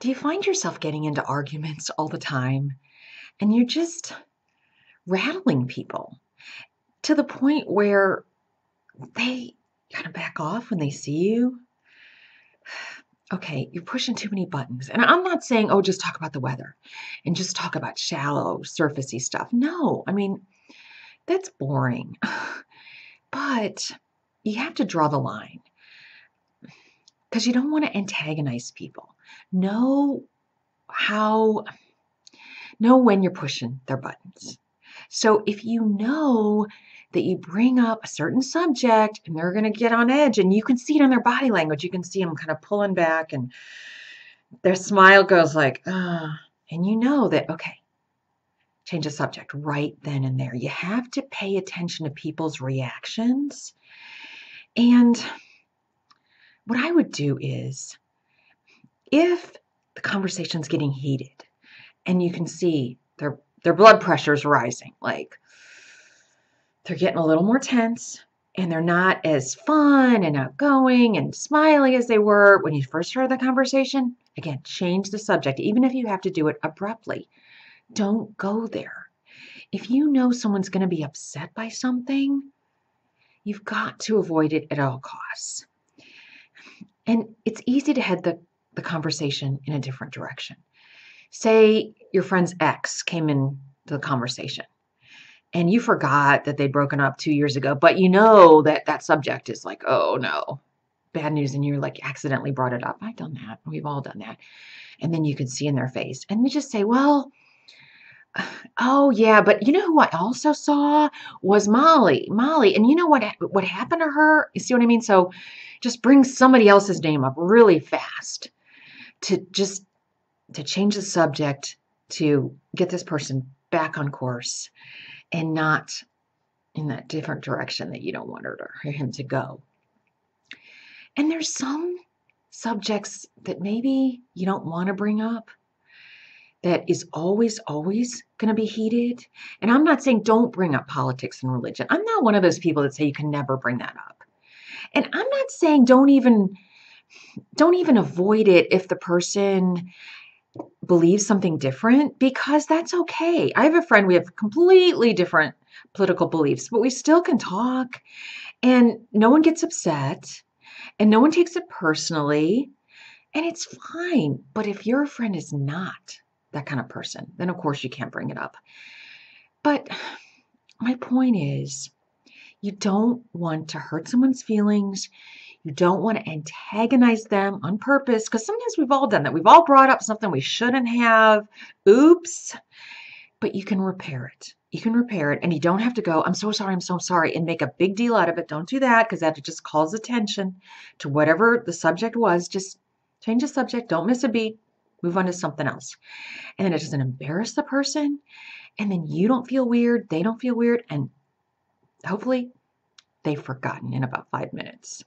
Do you find yourself getting into arguments all the time and you're just rattling people to the point where they kind of back off when they see you? Okay, you're pushing too many buttons. And I'm not saying, oh, just talk about the weather and just talk about shallow, surfacey stuff. No, I mean, that's boring. But you have to draw the line because you don't want to antagonize people. Know how know when you're pushing their buttons. So if you know that you bring up a certain subject and they're going to get on edge, and you can see it in their body language, you can see them kind of pulling back and their smile goes like, and you know that, okay, change the subject right then and there. You have to pay attention to people's reactions. And what I would do is, if the conversation's getting heated and you can see their blood pressure's rising, like they're getting a little more tense and they're not as fun and outgoing and smiley as they were when you first started the conversation, again, change the subject, even if you have to do it abruptly. Don't go there. If you know someone's going to be upset by something, you've got to avoid it at all costs. And it's easy to head the conversation in a different direction. Say your friend's ex came into the conversation and you forgot that they'd broken up 2 years ago, but you know that that subject is like, oh no, bad news, and you're like accidentally brought it up. I've done that. We've all done that. And then you can see in their face and you just say, well, oh yeah, but you know who I also saw was Molly. And you know what happened to her? You see what I mean? So just bring somebody else's name up really fast to change the subject, to get this person back on course and not in that different direction that you don't want her or him to go. And there's some subjects that maybe you don't want to bring up that is always going to be heated. And I'm not saying don't bring up politics and religion. I'm not one of those people that say you can never bring that up. And I'm not saying don't even avoid it if the person believes something different, because that's okay. I have a friend, we have completely different political beliefs, but we still can talk and no one gets upset and no one takes it personally and it's fine. But if your friend is not that kind of person, then of course you can't bring it up. But my point is, you don't want to hurt someone's feelings. You don't want to antagonize them on purpose, because sometimes we've all done that. We've all brought up something we shouldn't have. Oops. But you can repair it. You can repair it, and you don't have to go, I'm so sorry, and make a big deal out of it. Don't do that, because that just calls attention to whatever the subject was. Just change the subject. Don't miss a beat. Move on to something else. And then it doesn't embarrass the person, and then you don't feel weird. They don't feel weird, and hopefully they've forgotten in about 5 minutes.